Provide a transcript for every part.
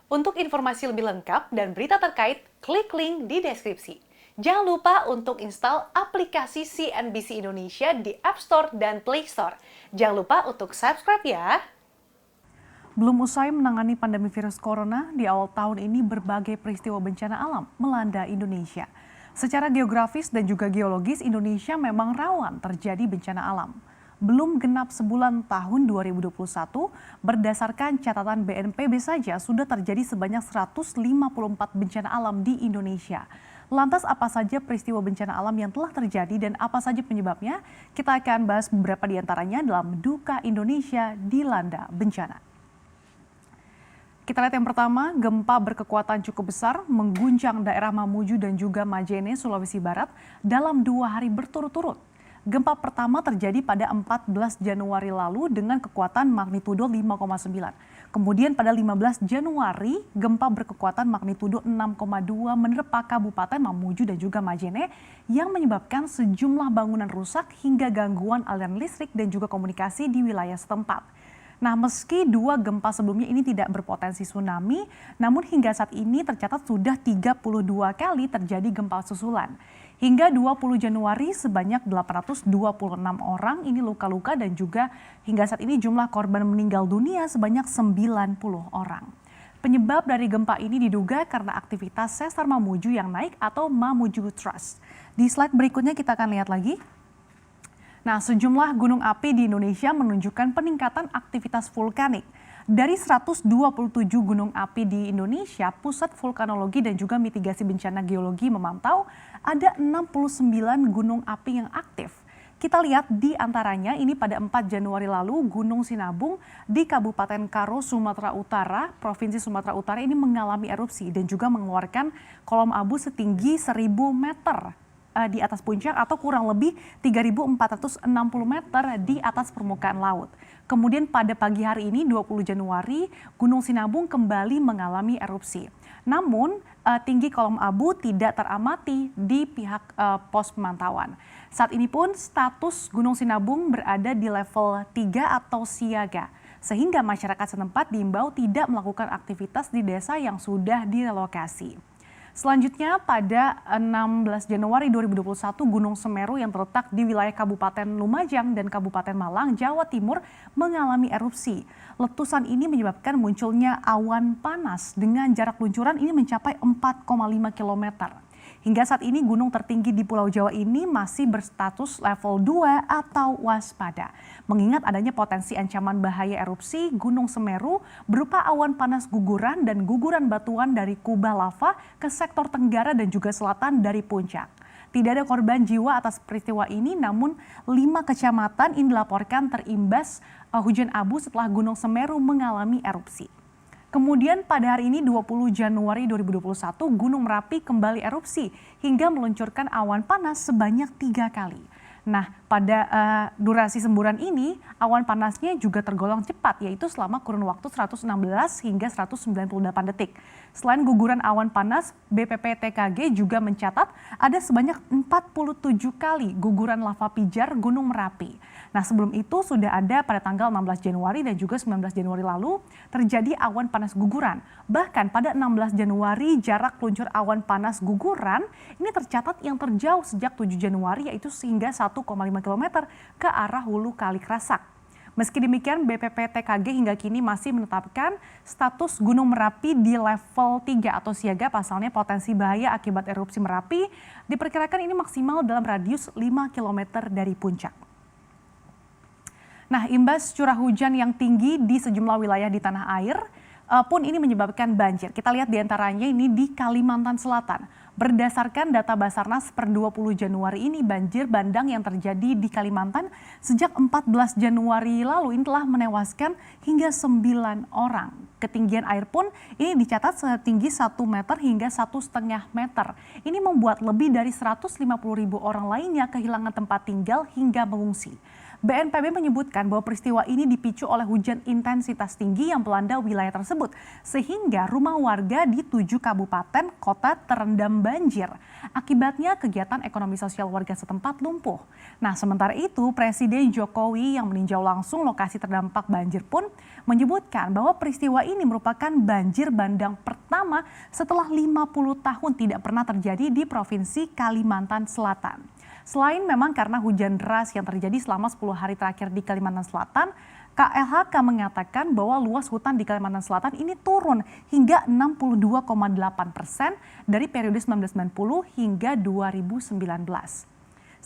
Untuk informasi lebih lengkap dan berita terkait, klik link di deskripsi. Jangan lupa untuk install aplikasi CNBC Indonesia di App Store dan Play Store. Jangan lupa untuk subscribe ya. Belum usai menangani pandemi virus corona, di awal tahun ini berbagai peristiwa bencana alam melanda Indonesia. Secara geografis dan juga geologis, Indonesia memang rawan terjadi bencana alam. Belum genap sebulan tahun 2021, berdasarkan catatan BNPB saja sudah terjadi sebanyak 154 bencana alam di Indonesia. Lantas apa saja peristiwa bencana alam yang telah terjadi dan apa saja penyebabnya? Kita akan bahas beberapa di antaranya dalam Duka Indonesia Dilanda Bencana. Kita lihat yang pertama, gempa berkekuatan cukup besar mengguncang daerah Mamuju dan juga Majene, Sulawesi Barat dalam 2 hari berturut-turut. Gempa pertama terjadi pada 14 Januari lalu dengan kekuatan magnitudo 5,9. Kemudian pada 15 Januari, gempa berkekuatan magnitudo 6,2 menerpa Kabupaten Mamuju dan juga Majene yang menyebabkan sejumlah bangunan rusak hingga gangguan aliran listrik dan juga komunikasi di wilayah setempat. Nah, meski 2 gempa sebelumnya ini tidak berpotensi tsunami, namun hingga saat ini tercatat sudah 32 kali terjadi gempa susulan. Hingga 20 Januari sebanyak 826 orang ini luka-luka dan juga hingga saat ini jumlah korban meninggal dunia sebanyak 90 orang. Penyebab dari gempa ini diduga karena aktivitas sesar Mamuju yang naik atau Mamuju Thrust. Di slide berikutnya kita akan lihat lagi. Nah, sejumlah gunung api di Indonesia menunjukkan peningkatan aktivitas vulkanik. Dari 127 gunung api di Indonesia, Pusat Vulkanologi dan juga Mitigasi Bencana Geologi memantau ada 69 gunung api yang aktif. Kita lihat di antaranya ini pada 4 Januari lalu Gunung Sinabung di Kabupaten Karo, Sumatera Utara, Provinsi Sumatera Utara ini mengalami erupsi dan juga mengeluarkan kolom abu setinggi 1000 meter di atas puncak atau kurang lebih 3.460 meter di atas permukaan laut. Kemudian pada pagi hari ini 20 Januari Gunung Sinabung kembali mengalami erupsi. Namun tinggi kolom abu tidak teramati di pihak pos pemantauan. Saat ini pun status Gunung Sinabung berada di level 3 atau siaga. Sehingga masyarakat setempat diimbau tidak melakukan aktivitas di desa yang sudah direlokasi. Selanjutnya pada 16 Januari 2021 Gunung Semeru yang terletak di wilayah Kabupaten Lumajang dan Kabupaten Malang, Jawa Timur mengalami erupsi. Letusan ini menyebabkan munculnya awan panas dengan jarak luncuran ini mencapai 4,5 km. Hingga saat ini gunung tertinggi di Pulau Jawa ini masih berstatus level 2 atau waspada. Mengingat adanya potensi ancaman bahaya erupsi Gunung Semeru berupa awan panas guguran dan guguran batuan dari kubah lava ke sektor tenggara dan juga selatan dari puncak. Tidak ada korban jiwa atas peristiwa ini, namun 5 kecamatan ini dilaporkan terimbas hujan abu setelah Gunung Semeru mengalami erupsi. Kemudian pada hari ini 20 Januari 2021 Gunung Merapi kembali erupsi hingga meluncurkan awan panas sebanyak 3 kali. Nah, pada durasi semburan ini awan panasnya juga tergolong cepat, yaitu selama kurun waktu 116 hingga 198 detik. Selain guguran awan panas, BPPTKG juga mencatat ada sebanyak 47 kali guguran lava pijar Gunung Merapi. Nah, sebelum itu sudah ada pada tanggal 16 Januari dan juga 19 Januari lalu terjadi awan panas guguran. Bahkan pada 16 Januari jarak peluncur awan panas guguran ini tercatat yang terjauh sejak 7 Januari yaitu hingga 1,5 km ke arah hulu Kali Kerasak. Meski demikian, BPPTKG hingga kini masih menetapkan status Gunung Merapi di level 3 atau siaga, pasalnya potensi bahaya akibat erupsi Merapi diperkirakan ini maksimal dalam radius 5 km dari puncak. Nah, imbas curah hujan yang tinggi di sejumlah wilayah di tanah air pun ini menyebabkan banjir. Kita lihat di antaranya ini di Kalimantan Selatan. Berdasarkan data Basarnas per 20 Januari ini banjir bandang yang terjadi di Kalimantan sejak 14 Januari lalu ini telah menewaskan hingga 9 orang. Ketinggian air pun ini dicatat setinggi 1 meter hingga 1,5 meter. Ini membuat lebih dari 150.000 orang lainnya kehilangan tempat tinggal hingga mengungsi. BNPB menyebutkan bahwa peristiwa ini dipicu oleh hujan intensitas tinggi yang melanda wilayah tersebut, sehingga rumah warga di 7 kabupaten kota terendam banjir. Akibatnya kegiatan ekonomi sosial warga setempat lumpuh. Nah, sementara itu Presiden Jokowi yang meninjau langsung lokasi terdampak banjir pun menyebutkan bahwa peristiwa ini merupakan banjir bandang pertama setelah 50 tahun tidak pernah terjadi di Provinsi Kalimantan Selatan. Selain memang karena hujan deras yang terjadi selama 10 hari terakhir di Kalimantan Selatan, KLHK mengatakan bahwa luas hutan di Kalimantan Selatan ini turun hingga 62,8% dari periode 1990 hingga 2019.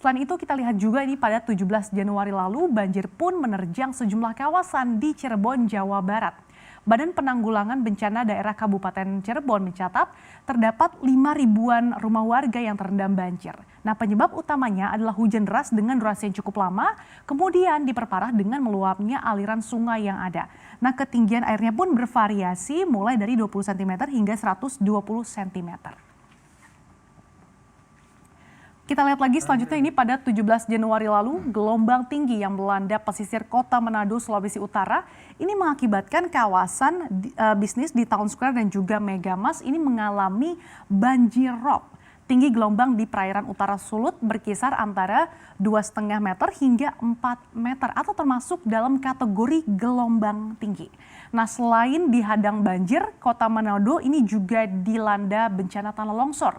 Selain itu kita lihat juga ini pada 17 Januari lalu banjir pun menerjang sejumlah kawasan di Cirebon, Jawa Barat. Badan Penanggulangan Bencana Daerah Kabupaten Cirebon mencatat terdapat 5 ribuan rumah warga yang terendam banjir. Nah, penyebab utamanya adalah hujan deras dengan durasi yang cukup lama, kemudian diperparah dengan meluapnya aliran sungai yang ada. Nah, ketinggian airnya pun bervariasi mulai dari 20 cm hingga 120 cm. Kita lihat lagi selanjutnya ini pada 17 Januari lalu, gelombang tinggi yang melanda pesisir kota Manado, Sulawesi Utara ini mengakibatkan kawasan bisnis di Town Square dan juga Megamas ini mengalami banjir rob. Tinggi gelombang di perairan utara Sulut berkisar antara 2,5 meter hingga 4 meter atau termasuk dalam kategori gelombang tinggi. Nah, selain dihadang banjir, kota Manado ini juga dilanda bencana tanah longsor.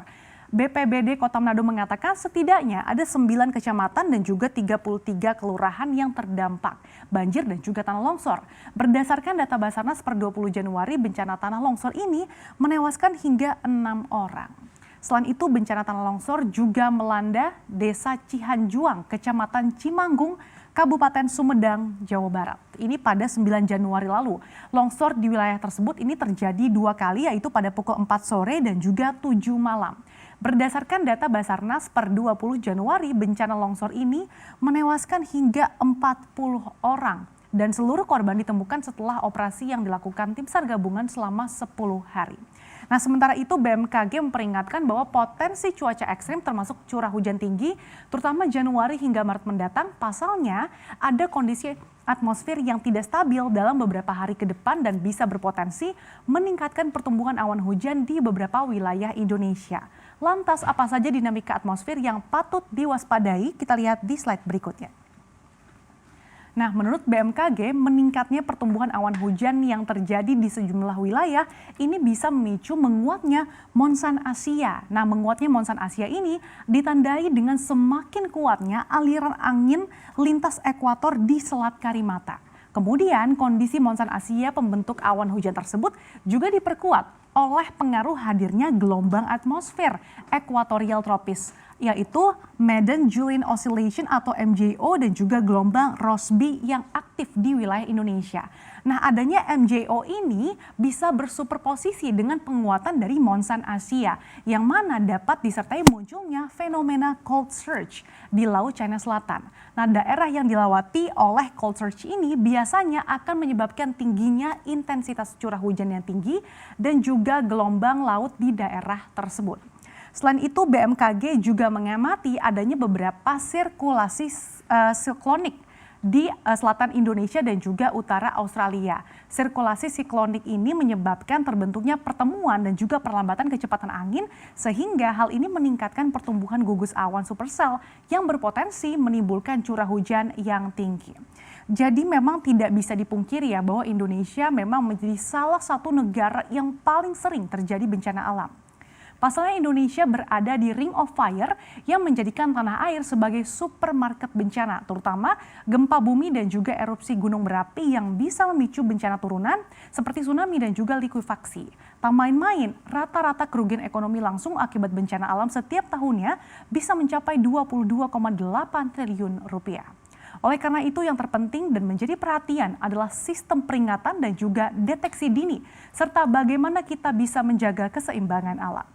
BPBD Kota Manado mengatakan setidaknya ada 9 kecamatan dan juga 33 kelurahan yang terdampak banjir dan juga tanah longsor. Berdasarkan data Basarnas per 20 Januari, bencana tanah longsor ini menewaskan hingga 6 orang. Selain itu, bencana tanah longsor juga melanda Desa Cihanjuang, Kecamatan Cimanggung, Kabupaten Sumedang, Jawa Barat. Ini pada 9 Januari lalu. Longsor di wilayah tersebut ini terjadi 2 kali, yaitu pada pukul 4 sore dan juga 7 malam. Berdasarkan data Basarnas per 20 Januari, bencana longsor ini menewaskan hingga 40 orang. Dan seluruh korban ditemukan setelah operasi yang dilakukan tim SAR gabungan selama 10 hari. Nah, sementara itu BMKG memperingatkan bahwa potensi cuaca ekstrim termasuk curah hujan tinggi, terutama Januari hingga Maret mendatang, pasalnya ada kondisi atmosfer yang tidak stabil dalam beberapa hari ke depan dan bisa berpotensi meningkatkan pertumbuhan awan hujan di beberapa wilayah Indonesia. Lantas apa saja dinamika atmosfer yang patut diwaspadai? Kita lihat di slide berikutnya. Nah, menurut BMKG, meningkatnya pertumbuhan awan hujan yang terjadi di sejumlah wilayah ini bisa memicu menguatnya monsun Asia. Nah, menguatnya monsun Asia ini ditandai dengan semakin kuatnya aliran angin lintas ekuator di Selat Karimata. Kemudian, kondisi monsun Asia pembentuk awan hujan tersebut juga diperkuat oleh pengaruh hadirnya gelombang atmosfer ekuatorial tropis, yaitu Madden-Julian Oscillation atau MJO dan juga gelombang Rossby yang aktif di wilayah Indonesia. Nah, adanya MJO ini bisa bersuperposisi dengan penguatan dari monsun Asia yang mana dapat disertai munculnya fenomena cold surge di Laut Cina Selatan. Nah, daerah yang dilewati oleh cold surge ini biasanya akan menyebabkan tingginya intensitas curah hujan yang tinggi dan juga gelombang laut di daerah tersebut. Selain itu, BMKG juga mengamati adanya beberapa sirkulasi siklonik di selatan Indonesia dan juga utara Australia. Sirkulasi siklonik ini menyebabkan terbentuknya pertemuan dan juga perlambatan kecepatan angin sehingga hal ini meningkatkan pertumbuhan gugus awan supercell yang berpotensi menimbulkan curah hujan yang tinggi. Jadi memang tidak bisa dipungkiri ya bahwa Indonesia memang menjadi salah satu negara yang paling sering terjadi bencana alam. Pasalnya Indonesia berada di Ring of Fire yang menjadikan tanah air sebagai supermarket bencana, terutama gempa bumi dan juga erupsi gunung berapi yang bisa memicu bencana turunan seperti tsunami dan juga likuifaksi. Tak main-main, rata-rata kerugian ekonomi langsung akibat bencana alam setiap tahunnya bisa mencapai 22,8 triliun rupiah. Oleh karena itu yang terpenting dan menjadi perhatian adalah sistem peringatan dan juga deteksi dini, serta bagaimana kita bisa menjaga keseimbangan alam.